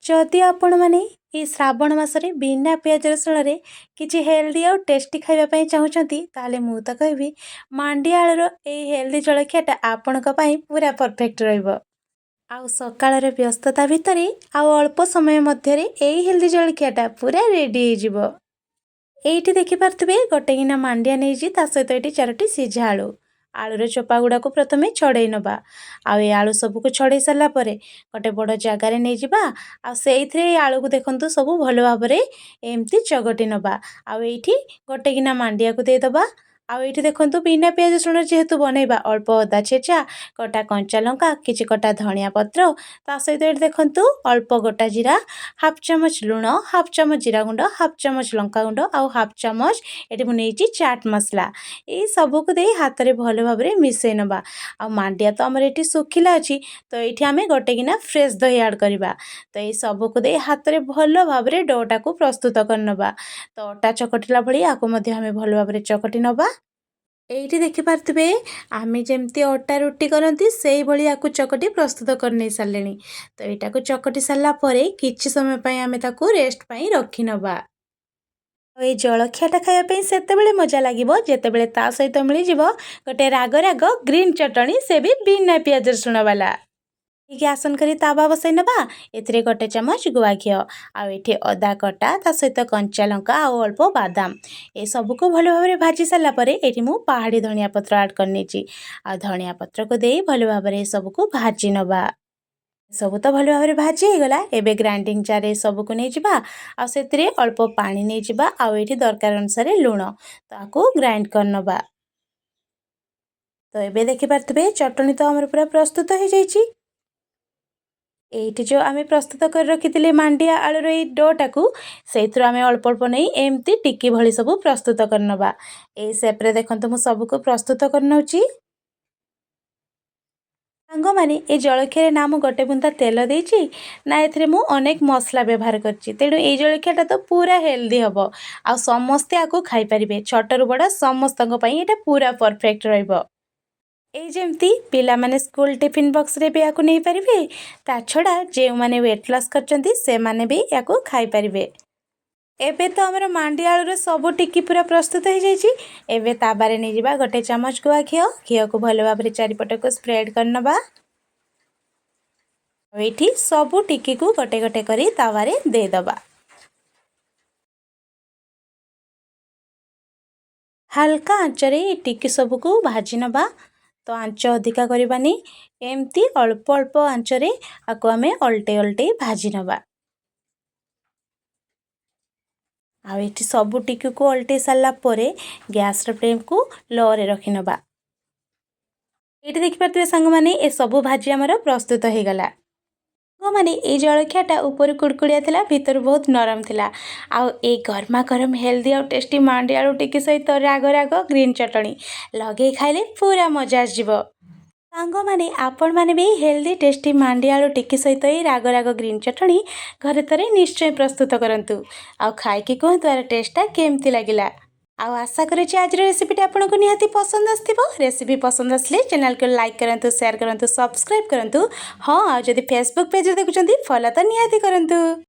जदि आपण मैंने ये श्रावण मासरे बिना पियाज रसुण किसी हेल्दी और टेस्टी खावाई चाहूँगी ताले मु तो कहबी मांडिया आलुर ये हेल्दी जलखियाटा आपणक पूरा परफेक्ट रहिबो। आउ सकाळर व्यस्तता भितर आउ अल्प समय मध्य यही हेल्दी जलखियाटा पूरा रेडी हो। एइठी देखिपारे गोटे गिना मांडिया नहीं ता सहित ये 4टी सीझा आलू आलूर चोपा गुड़ा को प्रथम छड़े नवा आउ आलू सबको छड़े सारा गोटे बड़ जगार नहीं जावा आलू को देखु सब भल भाव एमती चगटी नवा आईठी गोटे गिना मांडिया को देदबा। आईठी देखु बिना पियाज रसुण जेहेतु बनैबा अल्प अदा छेचा कटा कंचा लंका किछि कटा धनिया पत्र ता सहित ये देखु अल्प गोटा जीरा हाफ चामच लुण हाफ चामच जीरा गुंड हाफ चामच लंका गुंड आउ हाफ चामच ये मुझे चाट मसला ये सबको दे हाथ में भल भाव मिसई नवा। आ मांडिया तो आमर ये सुखिला अच्छी तो ये आम गोटे गिना फ्रेश दही ऐड करवा तो ये सबको दे हाथ में भल भाव डोटा को प्रस्तुत करनवा। तो अटा चकटिला भली आको आम भल भाव चकटी नवा। एइठी देखिपारे आमे जमती अटा रुटी करती से भली आकु चकटी प्रस्तुत कर नहीं सारे तो यहाँ को चकटी सारा किछि समय आमे ताकू रेस्ट पाई रखी नवा। ये जलखियाटा खायापी से मजा लगे जिते ता सहित मिल गोटे राग राग ग्रीन चटनी से भी बिना पियाज रसुण वाला आसन करी तावा बसई नवा एथिरे गोटे चामच गुआ घी आठी अदा कटा ता सहित कंचा लंका आउ अल्प बादाम ये सबको भल भाव भाजी सारापर ये मु पहाड़ी धनिया पत्र ऐड करनी आ धनिया पत्र को दे भल भाव सबको भाजी नवा। सब तो भल भाव भाजी होगला एबे ग्राइंडिंग जार सबको नहीं जावा आ से अल्प पानी नहीं जावा आ ये दरकार अनुसार लुण ताको ग्राइंड कर नवा। तो एबे देखिपारे चटनी तो आमर पूरा प्रस्तुत हो जाइए। एइठी जो आमे प्रस्तुत कर रखी मांडिया आलूर ये डोटा को से आमे अल्प अल्प नहीं एमती टिक्की भली सब प्रस्तुत करनवा। ए सेप्रे देखो मु सबको प्रस्तुत करनौची। सांग माने ये जलखिया ना मु गोटे बुंदा तेल देइछि ना एथरे मु अनेक मसला व्यवहार करछि तेणु ये जलखियाटा तो पूरा हेल्दी हम आ समस्ते आको खाई परिबे छोटरू बड़ा समस्तक पई एटा पूरा परफेक्ट रहिबो। ये जमती पिला माने स्कूल टिफिन बॉक्स रे भी याको नहीं पारिबे ता छड़ा जे माने वेट लॉस करचंती से माने भी याको खाई परिबे। एबे तो हमर मांडिया आलूर सब टिक्की पूरा प्रस्तुत हो जाइए। एबे ताबारे नहीं जावा गोटे चामच गुआ घी घी को भल भाव चारिपट को स्प्रेड करनवा एठी सब टिक्की को गोटे गोटे करी तावारे दे दबा। हल्का आंचरे टिक्की सबको भाजी नवा तो आंच अधिका करबानी एमती अल्प अल्प आंचरे आको आमे अल्टे अल्टे भाजी नवा। आ ये सबू टिक्की को अल्टे सारा गैस फ्लेम को लो रे रखी नवा। ये देखिपारे सांग माने ए सबू भाजी आमर प्रस्तुत हो गला। माने ये जलखियाटा ऊपर कुड़कुड़िया थिला भीतर बहुत नरम थिला आउ ए गरमा गरम हेल्दी और टेस्टी मांडिया आलू टिक्की सहित राग राग ग्रीन चटनी लगे खाइले पूरा मजा आसजिवो। सांग माने आपण माने भी हेल्दी टेस्टी मांडिया आलू टिक्की सहित ये राग राग ग्रीन चटनी घरे थरे निश्चय प्रस्तुत करंतु आउ खाइकी कहतु यार टेस्टा केमती लागिला। आउ आशा करुँच आज रेसिपीटी आपको निहाती पसंद आसथिबो। रेसिपी पसंद आसले चैनल को लाइक करंतु शेयर करंतु सब्सक्राइब करंतु। हाँ जदि फेसबुक पेज देखुचंती फॉलो तो निहाती करंतु।